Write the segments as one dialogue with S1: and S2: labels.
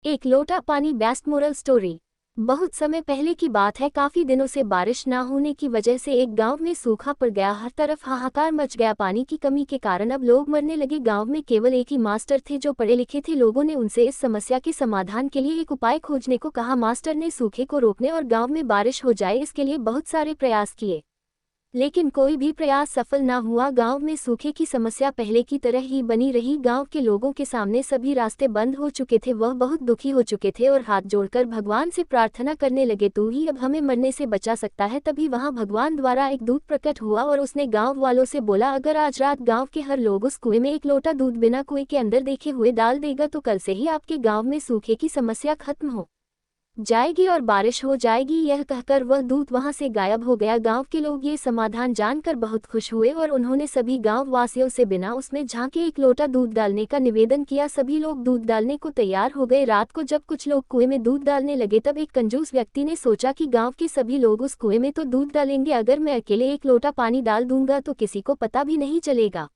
S1: एक लोटा पानी बेस्ट मोरल स्टोरी। बहुत समय पहले की बात है। काफी दिनों से बारिश ना होने की वजह से एक गांव में सूखा पड़ गया। हर तरफ हाहाकार मच गया। पानी की कमी के कारण अब लोग मरने लगे। गांव में केवल एक ही मास्टर थे जो पढ़े लिखे थे। लोगों ने उनसे इस समस्या के समाधान के लिए एक उपाय खोजने को कहा। मास्टर ने सूखे को रोकने और गाँव में बारिश हो जाए इसके लिए बहुत सारे प्रयास किए, लेकिन कोई भी प्रयास सफल ना हुआ। गांव में सूखे की समस्या पहले की तरह ही बनी रही। गांव के लोगों के सामने सभी रास्ते बंद हो चुके थे। वह बहुत दुखी हो चुके थे और हाथ जोड़कर भगवान से प्रार्थना करने लगे, तू ही अब हमें मरने से बचा सकता है। तभी वहां भगवान द्वारा एक दूत प्रकट हुआ और उसने गांव वालों से बोला, अगर आज रात गांव के हर लोग उस कुएं में एक लोटा दूध बिना कुएं के अंदर देखे हुए डाल देगा तो कल से ही आपके गाँव में सूखे की समस्या खत्म हो जाएगी और बारिश हो जाएगी। यह कहकर वह दूत वहां से गायब हो गया। गांव के लोग ये समाधान जानकर बहुत खुश हुए और उन्होंने सभी गांव वासियों से बिना उसमें झांके एक लोटा दूध डालने का निवेदन किया। सभी लोग दूध डालने को तैयार हो गए। रात को जब कुछ लोग कुएं में दूध डालने लगे तब एक कंजूस व्यक्ति ने सोचा कि गाँव के सभी लोग उस कुएं में तो दूध डालेंगे, अगर मैं अकेले एक लोटा पानी डाल दूंगा तो किसी को पता भी नहीं चलेगा।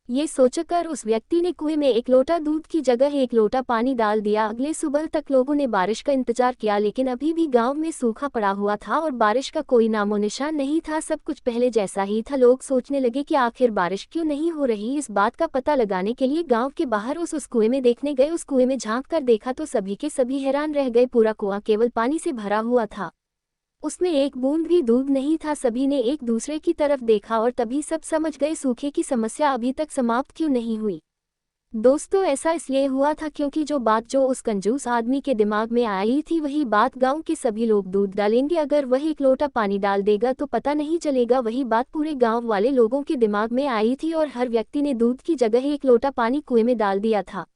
S1: ये सोचकर उस व्यक्ति ने कुएं में एक लोटा दूध की जगह एक लोटा पानी डाल दिया। अगले सुबह तक लोगों ने बारिश का इंतजार किया, लेकिन अभी भी गांव में सूखा पड़ा हुआ था और बारिश का कोई नामो निशान नहीं था। सब कुछ पहले जैसा ही था। लोग सोचने लगे कि आखिर बारिश क्यों नहीं हो रही। इस बात का पता लगाने के लिए गांव के बाहर उस कुएं में देखने गए। उस कुएं में झांक कर देखा तो सभी के सभी हैरान रह गए। पूरा कुआं केवल पानी से भरा हुआ था, उसमें एक बूंद भी दूध नहीं था। सभी ने एक दूसरे की तरफ देखा और तभी सब समझ गए सूखे की समस्या अभी तक समाप्त क्यों नहीं हुई। दोस्तों, ऐसा इसलिए हुआ था क्योंकि जो बात जो उस कंजूस आदमी के दिमाग में आई थी वही बात गांव के सभी लोग दूध डालेंगे, अगर वह एक लोटा पानी डाल देगा तो पता नहीं चलेगा। वही बात पूरे गांव वाले लोगों के दिमाग में आई थी और हर व्यक्ति ने दूध की जगह एक लोटा पानी कुएं में डाल दिया था।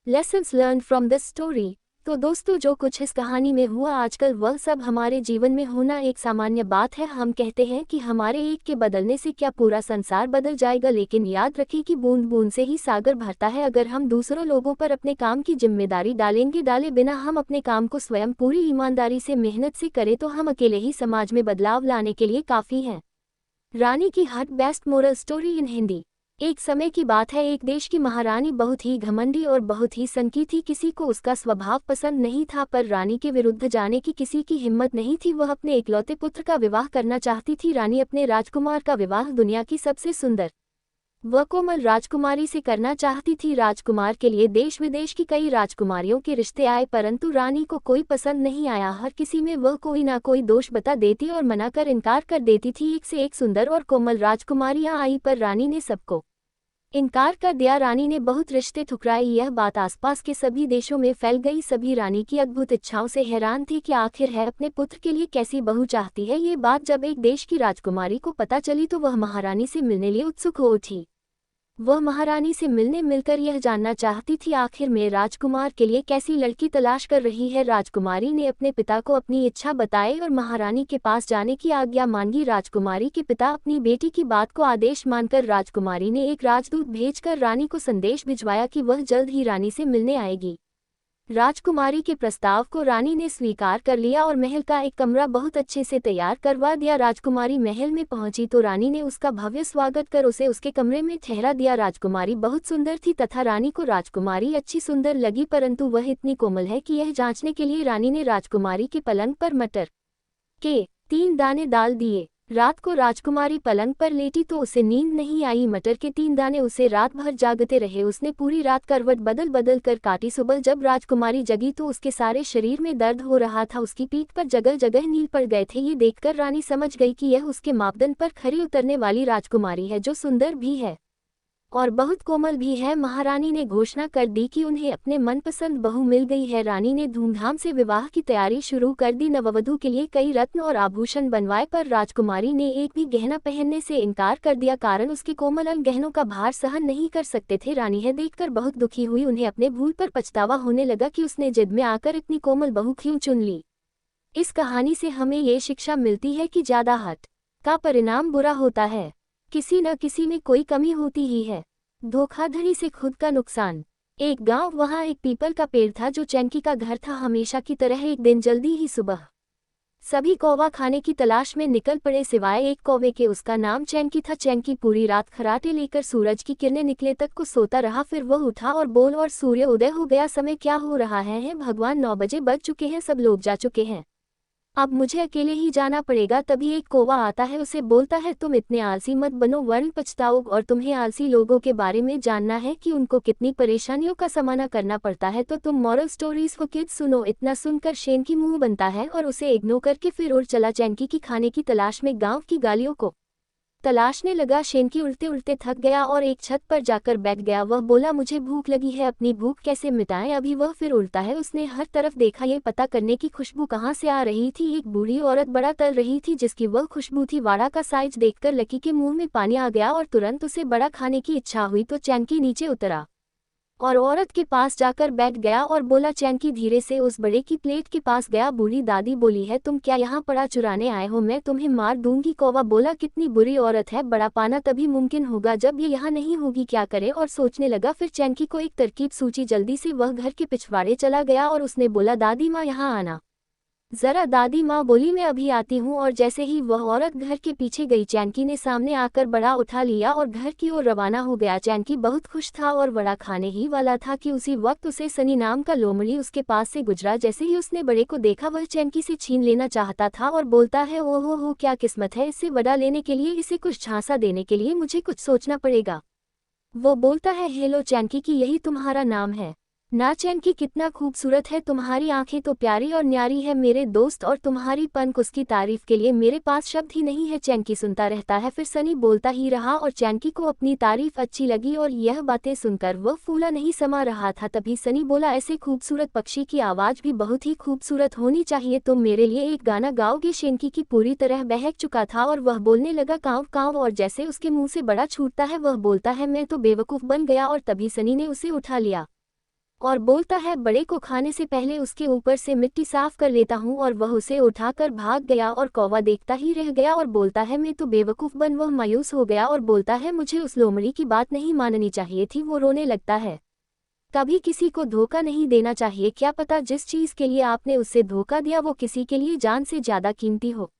S1: Lessons learn from this story. तो दोस्तों, जो कुछ इस कहानी में हुआ आजकल वह सब हमारे जीवन में होना एक सामान्य बात है। हम कहते हैं कि हमारे एक के बदलने से क्या पूरा संसार बदल जाएगा, लेकिन याद रखें कि बूंद बूंद से ही सागर भरता है। अगर हम दूसरों लोगों पर अपने काम की जिम्मेदारी डाले बिना हम अपने काम को स्वयं पूरी ईमानदारी से मेहनत से करें तो हम अकेले ही समाज में बदलाव लाने के लिए काफ़ी हैं। रानी की हट best moral story in Hindi. एक समय की बात है, एक देश की महारानी बहुत ही घमंडी और बहुत ही सनकी थी। किसी को उसका स्वभाव पसंद नहीं था, पर रानी के विरुद्ध जाने की किसी की हिम्मत नहीं थी। वह अपने इकलौते पुत्र का विवाह करना चाहती थी। रानी अपने राजकुमार का विवाह दुनिया की सबसे सुंदर व कोमल राजकुमारी से करना चाहती थी। राजकुमार के लिए देश विदेश की कई राजकुमारियों के रिश्ते आए, परंतु रानी को कोई पसंद नहीं आया। हर किसी में वह कोई ना कोई दोष बता देती और मना कर इनकार कर देती थी। एक से एक सुंदर और कोमल राजकुमारियां आई, पर रानी ने सबको इनकार कर दिया। रानी ने बहुत रिश्ते ठुकराए। यह बात आसपास के सभी देशों में फैल गई। सभी रानी की अद्भुत इच्छाओं से हैरान थे कि आखिर है अपने पुत्र के लिए कैसी बहू चाहती है। ये बात जब एक देश की राजकुमारी को पता चली तो वह महारानी से मिलने लिए उत्सुक हो उठी। वह महारानी से मिलकर यह जानना चाहती थी आखिर में राजकुमार के लिए कैसी लड़की तलाश कर रही है। राजकुमारी ने अपने पिता को अपनी इच्छा बताई और महारानी के पास जाने की आज्ञा मांगी। राजकुमारी के पिता अपनी बेटी की बात को आदेश मानकर राजकुमारी ने एक राजदूत भेजकर रानी को संदेश भिजवाया कि वह जल्द ही रानी से मिलने आएगी। राजकुमारी के प्रस्ताव को रानी ने स्वीकार कर लिया और महल का एक कमरा बहुत अच्छे से तैयार करवा दिया। राजकुमारी महल में पहुंची तो रानी ने उसका भव्य स्वागत कर उसे उसके कमरे में ठहरा दिया। राजकुमारी बहुत सुंदर थी तथा रानी को राजकुमारी अच्छी सुंदर लगी, परंतु वह इतनी कोमल है कि यह जांचने के लिए रानी ने राजकुमारी के पलंग पर मटर के 3 दाने डाल दिए। रात को राजकुमारी पलंग पर लेटी तो उसे नींद नहीं आई। मटर के 3 दाने उसे रात भर जागते रहे। उसने पूरी रात करवट बदल बदल कर काटी। सुबह जब राजकुमारी जगी तो उसके सारे शरीर में दर्द हो रहा था। उसकी पीठ पर जगह जगह नील पड़ गए थे। ये देखकर रानी समझ गई कि यह उसके मापदंड पर खरी उतरने वाली राजकुमारी है, जो सुंदर भी है और बहुत कोमल भी है। महारानी ने घोषणा कर दी कि उन्हें अपने मनपसंद बहू मिल गई है। रानी ने धूमधाम से विवाह की तैयारी शुरू कर दी। नववधू के लिए कई रत्न और आभूषण बनवाए, पर राजकुमारी ने एक भी गहना पहनने से इनकार कर दिया, कारण उसके कोमल अंग गहनों का भार सहन नहीं कर सकते थे। रानी यह देखकर बहुत दुखी हुई। उन्हें अपने भूल पर पछतावा होने लगा कि उसने जिद में आकर इतनी कोमल बहू क्यों चुन ली। इस कहानी से हमें ये शिक्षा मिलती है कि ज्यादा हट का परिणाम बुरा होता है। किसी न किसी में कोई कमी होती ही है। धोखाधड़ी से खुद का नुकसान। एक गांव, वहां एक पीपल का पेड़ था जो चैनकी का घर था। हमेशा की तरह एक दिन जल्दी ही सुबह सभी कौवा खाने की तलाश में निकल पड़े सिवाय एक कौवे के। उसका नाम चैनकी था। चैनकी पूरी रात खर्राटे लेकर सूरज की किरणें निकले तक को सोता रहा। फिर वह उठा और बोल और सूर्य उदय हो गया। समय क्या हो रहा है भगवान, 9 बजे बज चुके हैं, सब लोग जा चुके हैं, अब मुझे अकेले ही जाना पड़ेगा। तभी एक कौवा आता है, उसे बोलता है तुम इतने आलसी मत बनो वरन पछताओगे। और तुम्हें आलसी लोगों के बारे में जानना है कि उनको कितनी परेशानियों का सामना करना पड़ता है, तो तुम मॉरल स्टोरीज फॉर किड्स सुनो। इतना सुनकर शेन की मुंह बनता है और उसे इग्नोर करके फिर उड़ चला चैनकी की खाने की तलाश में। गांव की गालियों को तलाशने लगा। शेनकी उड़ते उड़ते थक गया और एक छत पर जाकर बैठ गया। वह बोला मुझे भूख लगी है, अपनी भूख कैसे मिटाएं। अभी वह फिर उड़ता है। उसने हर तरफ देखा, ये पता करने की खुशबू कहाँ से आ रही थी। एक बूढ़ी औरत बड़ा तल रही थी जिसकी वह खुशबू थी। वाड़ा का साइज देखकर लकी के मुंह में पानी आ गया और तुरंत उसे बड़ा खाने की इच्छा हुई। तो चैनकी नीचे उतरा और औरत के पास जाकर बैठ गया और बोला। चैनकी धीरे से उस बड़े की प्लेट के पास गया। बूढ़ी दादी बोली है तुम क्या यहाँ पड़ा चुराने आए हो, मैं तुम्हें मार दूंगी। कौवा बोला कितनी बुरी औरत है, बड़ा पाना तभी मुमकिन होगा जब ये यहाँ नहीं होगी, क्या करे। और सोचने लगा। फिर चैनकी को एक तरकीब सूझी। जल्दी से वह घर के पिछवाड़े चला गया और उसने बोला दादी माँ यहाँ आना जरा। दादी माँ बोली मैं अभी आती हूँ। और जैसे ही वह औरत घर के पीछे गई, चैनकी ने सामने आकर बड़ा उठा लिया और घर की ओर रवाना हो गया। चैनकी बहुत खुश था और बड़ा खाने ही वाला था कि उसी वक्त उसे सनी नाम का लोमड़ी उसके पास से गुजरा। जैसे ही उसने बड़े को देखा, वह चैनकी से छीन लेना चाहता था और बोलता है ओहो हो क्या किस्मत है, इससे बड़ा लेने के लिए, इसे कुछ झांसा देने के लिए मुझे कुछ सोचना पड़ेगा। वो बोलता है हेलो चैनकी की, यही तुम्हारा नाम है ना। चैनकी कितना खूबसूरत है, तुम्हारी आंखें तो प्यारी और न्यारी है मेरे दोस्त, और तुम्हारी पनक उसकी तारीफ के लिए मेरे पास शब्द ही नहीं है। चैनकी सुनता रहता है। फिर सनी बोलता ही रहा और चैनकी को अपनी तारीफ अच्छी लगी और यह बातें सुनकर वह फूला नहीं समा रहा था। तभी सनी बोला ऐसे खूबसूरत पक्षी की आवाज़ भी बहुत ही खूबसूरत होनी चाहिए, तुम मेरे लिए एक गाना गाओगे। शेनकी की पूरी तरह बहक चुका था और वह बोलने लगा काँव काँव, और जैसे उसके मुंह से बड़ा छूटता है वह बोलता है मैं तो बेवकूफ़ बन गया। और तभी सनी ने उसे उठा लिया और बोलता है बड़े को खाने से पहले उसके ऊपर से मिट्टी साफ कर लेता हूँ। और वह उसे उठाकर भाग गया और कौवा देखता ही रह गया और बोलता है मैं तो बेवकूफ़ बन। वह मायूस हो गया और बोलता है मुझे उस लोमड़ी की बात नहीं माननी चाहिए थी। वो रोने लगता है। कभी किसी को धोखा नहीं देना चाहिए, क्या पता जिस चीज़ के लिए आपने उससे धोखा दिया वो किसी के लिए जान से ज़्यादा कीमती हो।